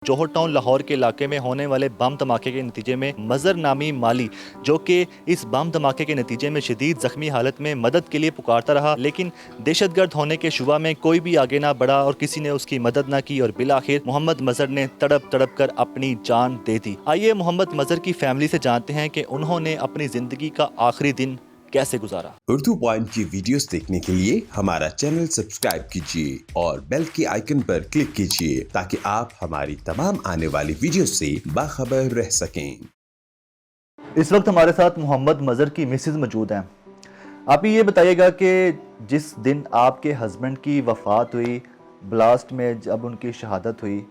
जौहर town Lahore के इलाके में होने वाले बम धमाके के नतीजे में मज़र नामी माली जो कि इस बम धमाके के नतीजे में शदीद ज़ख्मी हालत में मदद के लिए पुकारता रहा, लेकिन दहशतगर्द होने के शुबा में कोई भी आगे ना बढ़ा और किसी ने उसकी मदद ना की और बिलाखिर मोहम्मद मज़र ने तड़प तड़प कर अपनी जान दे दी। आइए मोहम्मद मज़र की फैमिली से जानते हैं कि उन्होंने अपनी ज़िंदगी का आखिरी दिन कैसे गुजारा। उर्दू पॉइंट की वीडियोस देखने के लिए हमारा चैनल सब्सक्राइब कीजिए और बेल के आइकन पर क्लिक कीजिए ताकि आप हमारी तमाम आने वाली वीडियो से बाखबर रह सकें। इस वक्त हमारे साथ मोहम्मद मज़र की मिसेज मौजूद हैं। आप ये बताइएगा कि जिस दिन आपके हस्बैंड की वफ़ात हुई, ब्लास्ट में जब उनकी शहादत हुई,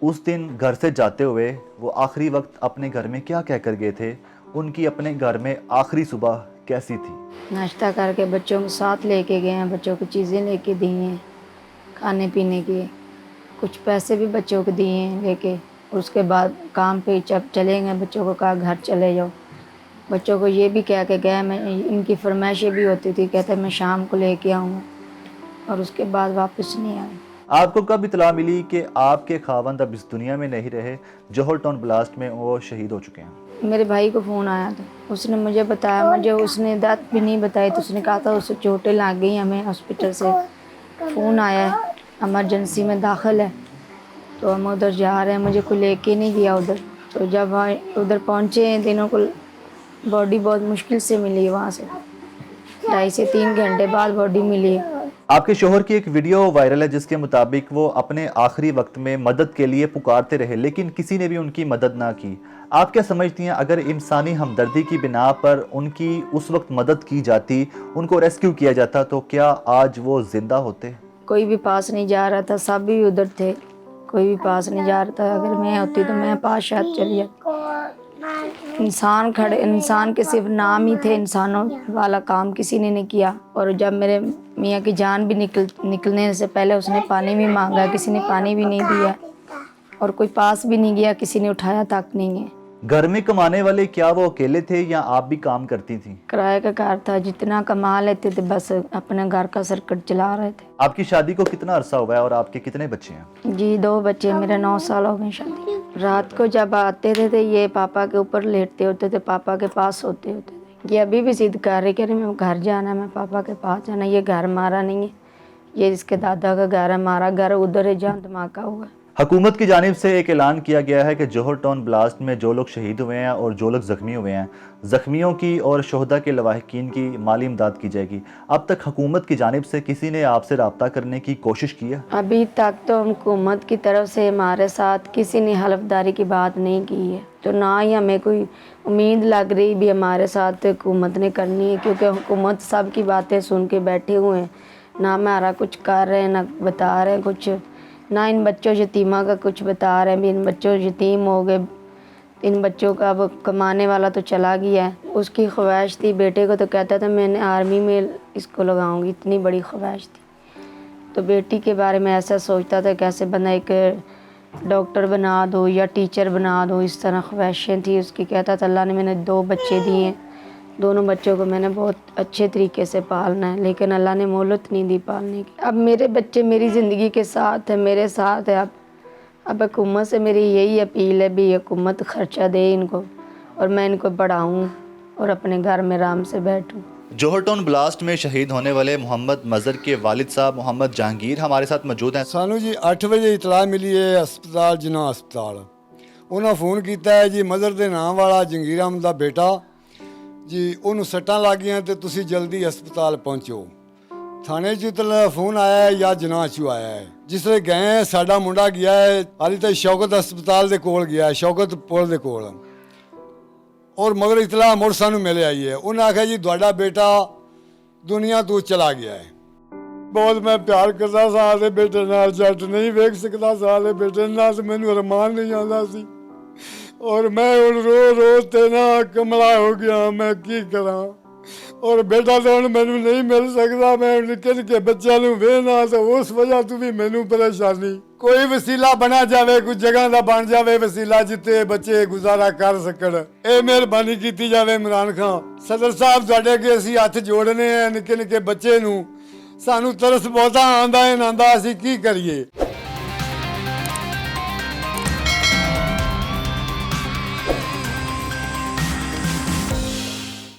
उस दिन घर से जाते हुए वो आखिरी वक्त अपने घर में क्या कह कर गए थे? उनकी अपने घर में आखिरी सुबह कैसी थी? नाश्ता करके बच्चों को साथ लेके गए हैं, बच्चों को चीज़ें लेके दी हैं खाने पीने की, कुछ पैसे भी बच्चों को दिए हैं लेके। उसके बाद काम पे जब चले गए, बच्चों को कहा घर चले जाओ। बच्चों को ये भी कह के गए, मैं इनकी फरमाइशें भी होती थी, कहते मैं शाम को लेके आऊँगा, और उसके बाद वापस नहीं आए। आपको कब इतला मिली कि आपके खावंद अब इस दुनिया में नहीं रहे, जौहर टाउन ब्लास्ट में वो शहीद हो चुके हैं? मेरे भाई को फ़ोन आया था, उसने मुझे बताया, मुझे उसने दात भी नहीं बताई, तो उसने कहा था उसे चोटें लग गई, हमें हॉस्पिटल से फ़ोन आया है, इमरजेंसी में दाखिल है, तो हम उधर जा रहे हैं। मुझे कोई लेके नहीं गया उधर, तो जब उधर पहुँचे दिनों को बॉडी बहुत मुश्किल से मिली, वहाँ से 2.5 से 3 घंटे बाद बॉडी मिली है। आपके शोहर की एक वीडियो वायरल है जिसके मुताबिक वो अपने आखिरी वक्त में मदद के लिए पुकारते रहे, लेकिन किसी ने भी उनकी मदद ना की। आप क्या समझती हैं, अगर इंसानी हमदर्दी की बिना पर उनकी उस वक्त मदद की जाती, उनको रेस्क्यू किया जाता, तो क्या आज वो जिंदा होते? कोई भी पास नहीं जा रहा था, सब भी उधर थे, कोई भी पास नहीं जा रहा था। अगर मैं होती तो मैं पास शायद चली जाती। इंसान खड़े, इंसान के सिर्फ नाम ही थे, इंसानों वाला काम किसी ने नहीं किया। और जब मेरे मियाँ की जान भी निकलने से पहले उसने पानी भी मांगा, किसी ने पानी भी नहीं दिया, और कोई पास भी नहीं गया, किसी ने उठाया तक नहीं है। घर में कमाने वाले क्या वो अकेले थे या आप भी काम करती थी? किराए का घर था, जितना कमा लेते थे बस अपने घर का सर्कट चला रहे थे। आपकी शादी को कितना अरसा हुआ है और आपके कितने बच्चे हैं? जी 2 बच्चे, मेरे 9 साल हो गए शादी। रात को जब आते थे ये पापा के ऊपर लेटते होते थे, पापा के पास सोते होते थे। ये अभी भी जिद कर रही, कह रही मैं घर जाना, मैं पापा के पास जाना। ये घर हमारा नहीं है, ये इसके दादा का घर है, हमारा घर उधर है जहाँ धमाका हुआ। हुकूमत की जानिब से एक ऐलान किया गया है कि जौहर टाउन ब्लास्ट में जो लोग शहीद हुए हैं और जो लोग ज़ख्मी हुए हैं, ज़ख्मियों की और शोहदा के लवाहिकीन की माली इमदाद की जाएगी। अब तक हुकूमत की जानिब से किसी ने आपसे रब्ता करने की कोशिश की है? अभी तक तो हुकूमत की तरफ से हमारे साथ किसी ने हलफदारी की बात नहीं की है, तो ना ही हमें कोई उम्मीद लग रही भी हमारे साथ हुकूमत ने करनी है, क्योंकि हुकूमत सब की बातें सुन के बैठे हुए हैं, ना हमारा कुछ कर रहे हैं, ना बता रहे हैं कुछ, ना इन बच्चों यतीमा का कुछ बता रहे हैं भी इन बच्चों यतीम हो गए, इन बच्चों का अब कमाने वाला तो चला गया है। उसकी ख्वाहिश थी बेटे को, तो कहता था मैंने आर्मी में इसको लगाऊंगी, इतनी बड़ी ख्वाहिश थी। तो बेटी के बारे में ऐसा सोचता था कैसे बंदा एक डॉक्टर बना दो या टीचर बना दो, इस तरह ख्वाहिशें थी उसकी। कहता था अल्लाह ने मैंने 2 बच्चे दिए हैं, दोनों बच्चों को मैंने बहुत अच्छे तरीके से पालना है, लेकिन अल्लाह ने मोहलत नहीं दी पालने की। अब मेरे बच्चे मेरी ज़िंदगी के साथ है, मेरे साथ है। अब हुकूमत से मेरी यही अपील है भी हुकूमत ख़र्चा दे इनको, और मैं इनको पढ़ाऊँ और अपने घर में आराम से बैठूँ। जौहर टाउन ब्लास्ट में शहीद होने वाले मोहम्मद मज़र के वालिद साहब मोहम्मद जहांगीर हमारे साथ मौजूद हैं। सानू जी 8 वजे इतला मिली है हस्पताल जिन्ना हस्पताल, उन्हें फ़ोन किया है जी मज़र के नाम वाला जंगीर अहमद का बेटा जी उन्होंने सट्टां लग गई तो तुसी जल्दी हस्पताल पहुँचो। थाने च फोन आया है या जनाह चो आया है, जिसले गए साडा मुंडा गया है हाली तक शौकत हस्पताल के कोल गया है, शौकत पुल के कोल, और मगर इतला मुड़ सानू मिले आई है। उन्हें आखिया जी तुहाडा बेटा दुनिया तो चला गया है। बहुत मैं प्यार करता सा आदे बेटे नाल, जट नहीं वेख सकता सा आदे बेटे नाल, तो मैनू अरमान नहीं आता सी, और मैं हुण रो रो ते ना कमला हो गया, मैं की करा। और बेटा तो हुण मैनू नहीं मिल सकता, मैं निक्के निक्के बच्चों नूं वेखना, तो उस वजह तो भी मैनू परेशानी। कोई वसीला बना जावे, कोई जगह का बन जावे वसीला जिते बच्चे गुजारा कर सकन, ये मेहरबानी की जावे। इमरान खान सदर साहब तुहाडे अगे असीं हथ जोड़ने हैं, निक्के निक्के बच्चे नूं सानू तरस बहुता आंदा है, आंदा असीं की करिए।